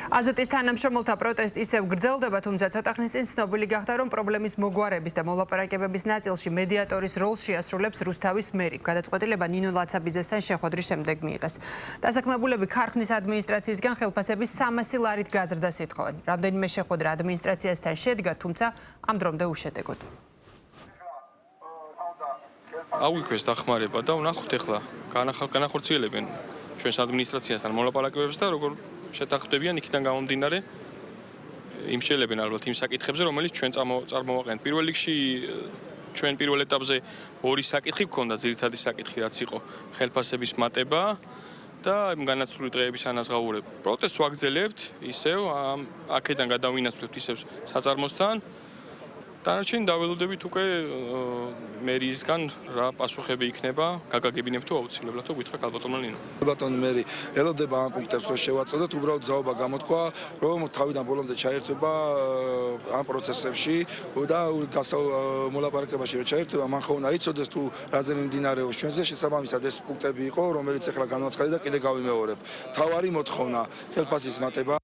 აზოტის თანამშრომელთა პროტესტი ისევ გრძელდება, თუმცა ცოტა ხნის წინ ცნობილი გახდა, რომ პრობლემის მოგვარების და მოლაპარაკებების ნაწილში მედიატორის როლს შეასრულებს რუსთავის მერი. გადაწყვეტილება ნინო ლაცაბიძესთან შეხვედრის შემდეგ მიიღეს. დასაქმებულები ქარხნის ადმინისტრაციისგან ხელფასების 300 ლარით გაზრდას ითხოვენ. რამდენიმე შეხვედრა ადმინისტრაციასთან შედგა, თუმცა ამ დრომდე უშედეგოდ. აღვიქვეს დახმარება და ვნახოთ ახლა განახორციელებენ ჩვენს ადმინისტრაციასთან მოლაპარაკებებს და როგორ შეთანხმდებიან იქიდან გამომდინარე იმშელებენ ალბათ იმ საკითხებზე, რომელიც ჩვენ წარმოვაყენეთ. პირველ რიგში ჩვენ პირველ ეტაპზე ორი საკითხი გქონდა, ძირითადი საკითხი რაც იყო ხელფასების მატება და განაცვლული დღეების ანაზღაურება. პროტესტს ვაგრძელებთ ისევ აქედან გადავინაცვლებთ ისევ საწარმოსთან. დანარჩენი დაველოდებით უკვე მერიისგან რა პასუხები იქნება, გაგაგებინებთ თუ აუცილებლად თუ გითხრა ქალბატონმა ნინო. ბატონ მერი ელოდება ამ პუნქტებს რომ შევაწოდოთ, უბრალოდ ძალობა გამოთქვა, რომ თავიდან ბოლომდე ჩაერთვება ამ პროცესებში და მოლაპარაკებაში რომ ჩაერთვება, მან ხო უნდა იცოდეს თუ რაზე მიმდინარეობს ჩვენზე, შესაბამისად ეს პუნქტები იყო, რომელიც ახლა განვაცხადე და კიდე გავიმეორებ. თავარი მოთხოვნა ხელფასის მატება